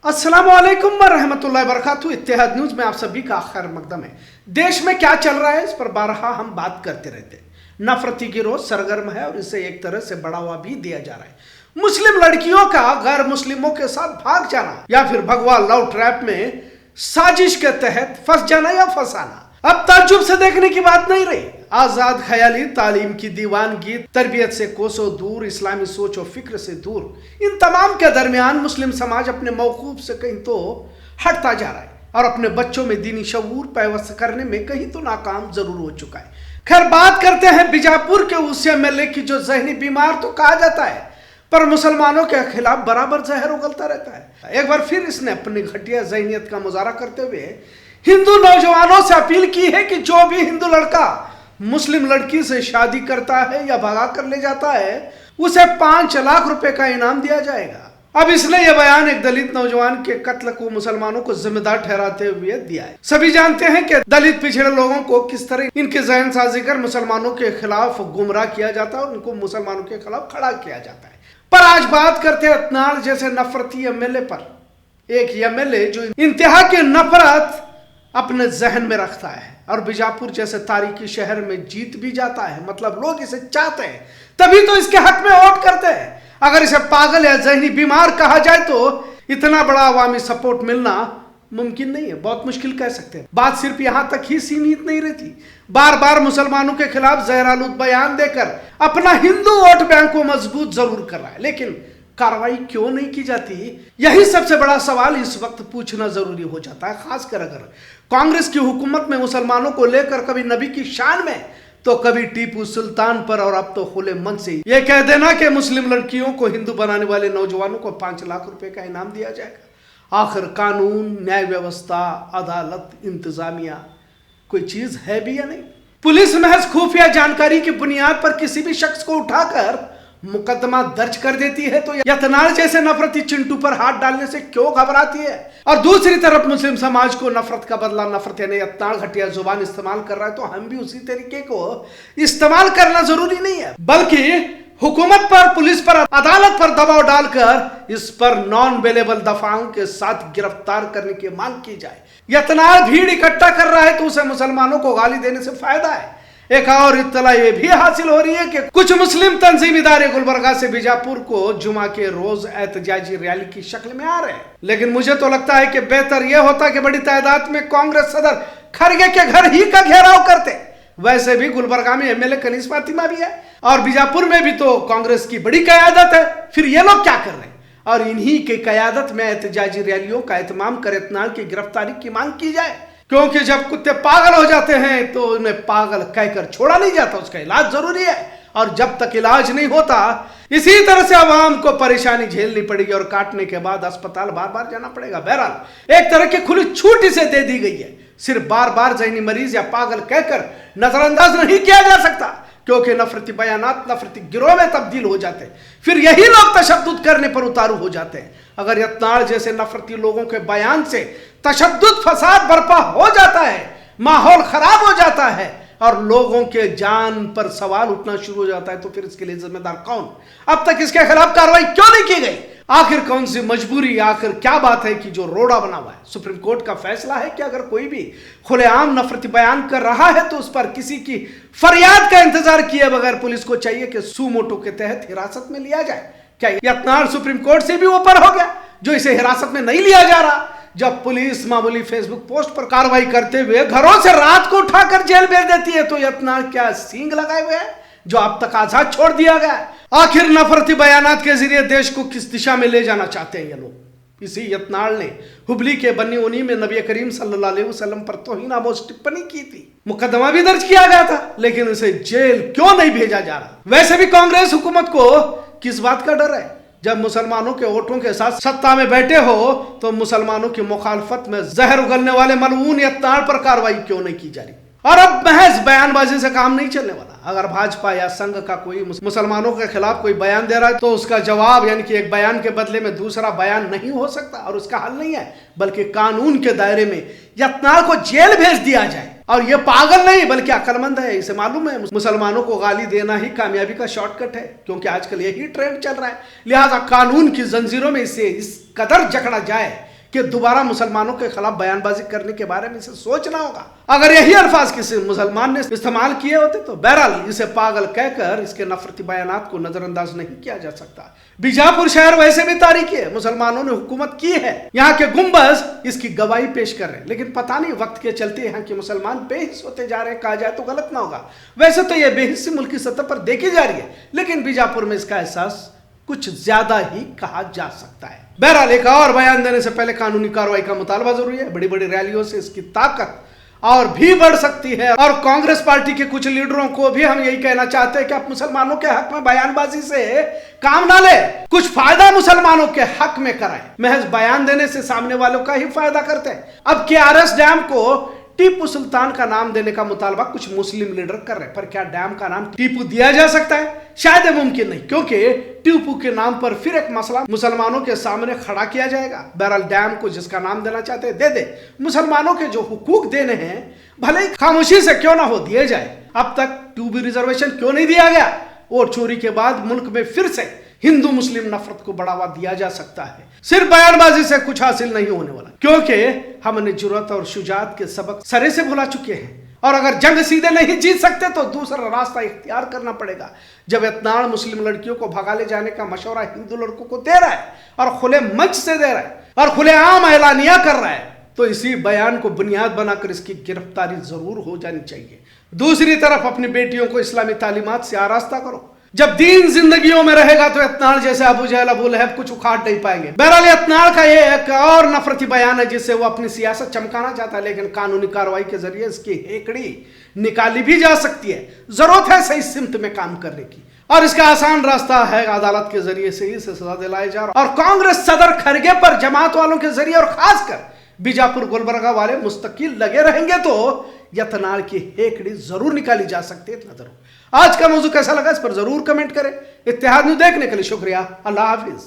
अस्सलामुअलैकुम वरहमतुल्लाहि वबरकातुहू। इत्तेहाद न्यूज में आप सभी का खैर मकदम है। देश में क्या चल रहा है इस पर बारहा हम बात करते रहते हैं। नफरती गिरोह सरगर्म है और इसे एक तरह से बढ़ावा भी दिया जा रहा है। मुस्लिम लड़कियों का गैर मुस्लिमों के साथ भाग जाना या फिर भगवा लव ट्रैप में साजिश के तहत फंस जाना या फंसाना अब ताज्जुब से देखने की बात नहीं रही। आजाद ख्याली, तालीम की दीवानगी, तरबियत से कोसों दूर, इस्लामी सोच और फिक्र से दूर, इन तमाम के दरमियान मुस्लिम समाज अपने मौकूफ से कहीं तो हटता जा रहा है और अपने बच्चों में दीनी शऊर पैवस्त करने में कहीं तो नाकाम जरूर हो चुका है। खैर, बात करते हैं बीजापुर के उस एमएलए की जो जहनी बीमार तो कहा जाता है पर मुसलमानों के खिलाफ बराबर जहर उगलता रहता है। एक बार फिर इसने अपनी घटिया जहनीत का मुजाहरा करते हुए हिंदू नौजवानों से अपील की है कि जो भी हिंदू लड़का मुस्लिम लड़की से शादी करता है या भगा कर ले जाता है उसे 5 लाख रुपए का इनाम दिया जाएगा। अब इसने यह बयान एक दलित नौजवान के कत्ल को मुसलमानों को जिम्मेदार ठहराते हुए दिया है। सभी जानते हैं कि दलित पिछड़े लोगों को किस तरह इनके जहन साजी कर मुसलमानों के खिलाफ गुमराह किया जाता है और उनको मुसलमानों के खिलाफ खड़ा किया जाता है। पर आज बात करते हैं अतनाड़ जैसे नफरती एमएलए पर। एक एमएलए जो इंतहा की नफरत अपने जहन में रखता है और बीजापुर जैसे तारीखी शहर में जीत भी जाता है, मतलब लोग इसे चाहते हैं तभी तो इसके हक में वोट करते हैं। अगर इसे पागल या जहनी बीमार कहा जाए तो इतना बड़ा अवामी सपोर्ट मिलना मुमकिन नहीं है, बहुत मुश्किल कह सकते हैं। बात सिर्फ यहां तक ही सीमित नहीं रहती। बार बार मुसलमानों के खिलाफ जहरालूद बयान देकर अपना हिंदू वोट बैंक को मजबूत जरूर कर रहा है, लेकिन कार्रवाई क्यों नहीं की जाती, यही सबसे बड़ा सवाल इस वक्त पूछना जरूरी हो जाता है। खासकर अगर कांग्रेस की हुकूमत में मुसलमानों को लेकर कभी नबी की शान में तो कभी टीपू सुल्तान पर और अब तो खुले मन से यह कह देना कि मुस्लिम लड़कियों को हिंदू बनाने वाले नौजवानों को 5 लाख रुपए का इनाम दिया जाएगा। आखिर कानून, न्याय व्यवस्था, अदालत, इंतजामिया कोई चीज है भी या नहीं? पुलिस महज खुफिया जानकारी की बुनियाद पर किसी भी शख्स को उठाकर मुकदमा दर्ज कर देती है तो यतनाड़ जैसे नफरती चिंटू पर हाथ डालने से क्यों घबराती है? और दूसरी तरफ मुस्लिम समाज को नफरत का बदला नफरत यानी यतनाड़ घटिया जुबान इस्तेमाल कर रहा है तो हम भी उसी तरीके को इस्तेमाल करना जरूरी नहीं है, बल्कि हुकूमत पर, पुलिस पर, अदालत पर दबाव डालकर इस पर नॉन अवेलेबल दफाओं के साथ गिरफ्तार करने की मांग की जाए। यतनाड़ भीड़ इकट्ठा कर रहा है तो उसे मुसलमानों को गाली देने से फायदा है। एक और इत्तला ये भी हासिल हो रही है कि कुछ मुस्लिम तंजीम इदारे गुलबर्गा से बीजापुर को जुमा के रोज एहतजाजी रैली की शक्ल में आ रहे हैं, लेकिन मुझे तो लगता है कि बेहतर यह होता कि बड़ी तादाद में कांग्रेस सदर खरगे के घर ही का घेराव करते। वैसे भी गुलबर्गा में एमएलए कनीस फातिमा भी है और बीजापुर में भी तो कांग्रेस की बड़ी कयादत है। फिर ये लोग क्या कर रहे हैं? और इन्हीं की कयादत में एहतजाजी रैलियों का एहतमाम कर इत्नाड़ की गिरफ्तारी की मांग की जाए, क्योंकि जब कुत्ते पागल हो जाते हैं तो उन्हें पागल कहकर छोड़ा नहीं जाता, उसका इलाज जरूरी है। और जब तक इलाज नहीं होता इसी तरह से आवाम को परेशानी झेलनी पड़ेगी और काटने के बाद अस्पताल बार बार जाना पड़ेगा। बहरहाल एक तरह की खुली छूट इसे दे दी गई है, सिर्फ बार बार जहनी मरीज या पागल कहकर नजरअंदाज नहीं किया जा सकता, क्योंकि नफरती बयानात नफरती गिरोह में तब्दील हो जाते हैं, फिर यही लोग तशद्दुद करने पर उतारू हो जाते हैं। अगर यतनाड़ जैसे नफरती लोगों के बयान से तशद्दुद फसाद बर्पा हो जाता है, माहौल खराब हो जाता है और लोगों के जान पर सवाल उठना शुरू हो जाता है तो फिर इसके लिए जिम्मेदार कौन? अब तक इसके खिलाफ कार्रवाई क्यों नहीं की गई? आखिर कौन सी मजबूरी, आखिर क्या बात है कि जो रोड़ा बना हुआ है? सुप्रीम कोर्ट का फैसला है कि अगर कोई भी खुलेआम नफरती बयान कर रहा है तो उस पर किसी की फरियाद का इंतजार किए बगैर पुलिस को चाहिए कि सुमोटो के तहत हिरासत में लिया जाए। क्या यतनाड़ सुप्रीम कोर्ट से भी ऊपर हो गया जो इसे हिरासत में नहीं लिया जा रहा? जब पुलिस मामूली फेसबुक पोस्ट पर कार्रवाई करते हुए घरों से रात को उठाकर जेल भेज देती है तो यतनाड़ क्या सींग लगाए हुए हैं जो अब तक आजाद छोड़ दिया गया? आखिर नफरती बयानात के जरिए देश को किस दिशा में ले जाना चाहते हैं ये लोग? इसी यतनाड़ ने हुबली के बन्नी उनी में नबी करीम सल्लल्लाहु अलैहि वसल्लम पर तौहीन-आमोज टिप्पणी की थी। मुकदमा भी दर्ज किया गया था, लेकिन उसे जेल क्यों नहीं भेजा जा रहा? वैसे भी कांग्रेस हुकूमत को किस बात का डर है? जब मुसलमानों के वोटों के साथ सत्ता में बैठे हो तो मुसलमानों की मुखालफत में जहर उगलने वाले मलऊन यतनाड़ पर कार्रवाई क्यों नहीं की जा रही? और अब महज बयानबाजी से काम नहीं चलने वाला। अगर भाजपा या संघ का कोई मुसलमानों के खिलाफ कोई बयान दे रहा है तो उसका जवाब यानी कि एक बयान के बदले में दूसरा बयान नहीं हो सकता और उसका हल नहीं है, बल्कि कानून के दायरे में यतनाड़ को जेल भेज दिया जाए। और ये पागल नहीं बल्कि अक्लमंद है, इसे मालूम है मुसलमानों को गाली देना ही कामयाबी का शॉर्टकट है, क्योंकि आजकल यही ट्रेंड चल रहा है। लिहाजा कानून की जंजीरों में इसे इस कदर जकड़ा जाए कि दोबारा मुसलमानों के खिलाफ बयानबाजी करने के बारे में इसे सोचना होगा। अगर यही अल्फाज किसी मुसलमान ने इस्तेमाल किए होते तो बहरहाल इसे पागल कहकर इसके नफरती बयानात को नजरअंदाज नहीं किया जा सकता। बीजापुर शहर वैसे भी तारीखी है, मुसलमानों ने हुकूमत की है, यहाँ के गुंबज इसकी गवाही पेश कर रहे हैं, लेकिन पता नहीं वक्त के चलते यहाँ के मुसलमान बेहिस होते जा रहे हैं, कहा जाए तो गलत ना होगा। वैसे तो यह बेहिस्सी मुल्क की सतह पर देखी जा रही है, लेकिन बीजापुर में इसका एहसास कुछ ज्यादा ही कहा जा सकता है। बहरहाल एक और बयान देने से पहले कानूनी कार्रवाई का मुतालबा जरूरी है। बड़ी बड़ी रैलियों से इसकी ताकत और भी बढ़ सकती है, और कांग्रेस पार्टी के कुछ लीडरों को भी हम यही कहना चाहते हैं कि आप मुसलमानों के हक में बयानबाजी से काम ना ले, कुछ फायदा मुसलमानों के हक में कराएं। महज बयान देने से सामने वालों का ही फायदा करते हैं। अब KRS डैम को टीपू सुल्तान का नाम देने का मुतालबा कुछ मुस्लिम लीडर कर रहे हैं, पर क्या डैम का नाम टीपू दिया जा सकता है? शायद ये मुमकिन नहीं, क्योंकि टीपू के नाम पर फिर एक मसला मुसलमानों के सामने खड़ा किया जाएगा। बहरहाल डैम को जिसका नाम देना चाहते हैं दे दे, मुसलमानों के जो हुकूक देने हैं भले ही खामोशी से क्यों ना हो दिए जाए। अब तक 2B रिजर्वेशन क्यों नहीं दिया गया? वोट चोरी के बाद मुल्क में फिर से हिंदू मुस्लिम नफरत को बढ़ावा दिया जा सकता है। सिर्फ बयानबाजी से कुछ हासिल नहीं होने वाला, क्योंकि हमने जुर्रत और शुजात के सबक सरे से भुला चुके हैं, और अगर जंग सीधे नहीं जीत सकते तो दूसरा रास्ता इख्तियार करना पड़ेगा। जब इत्नाड़ मुस्लिम लड़कियों को भगा ले जाने का मशवरा हिंदू लड़कों को दे रहा है और खुले मंच से दे रहा है और खुलेआम ऐलानिया कर रहा है, तो इसी बयान को बुनियाद बनाकर इसकी गिरफ्तारी जरूर हो जानी चाहिए। दूसरी तरफ अपनी बेटियों को इस्लामी तालीमात से आरास्ता करो। जब दीन जिंदगियों में रहेगा तो इत्नाड़ जैसे अबू जहल अबू लहब कुछ उखाड़ नहीं पाएंगे। बहरहाल इत्नाड़ का ये एक और नफरती बयान है जिससे वो अपनी सियासत चमकाना चाहता है, लेकिन कानूनी कार्रवाई के जरिए इसकी हेकड़ी निकाली भी जा सकती है। जरूरत है सही सिमत में काम करने की, और इसका आसान रास्ता है अदालत के जरिए से ही सजा दिलाए जा रहा। और कांग्रेस सदर खरगे पर जमात वालों के जरिए और खासकर बीजापुर गुलबर्गा वाले मुस्तकिल लगे रहेंगे तो इत्नाड़ की हेकड़ी जरूर निकाली जा सकती है। इतना जरूर। आज का मौजू कैसा लगा इस पर जरूर कमेंट करें। इत्तेहाद न्यूज़ देखने के लिए शुक्रिया। अल्लाह हाफिज।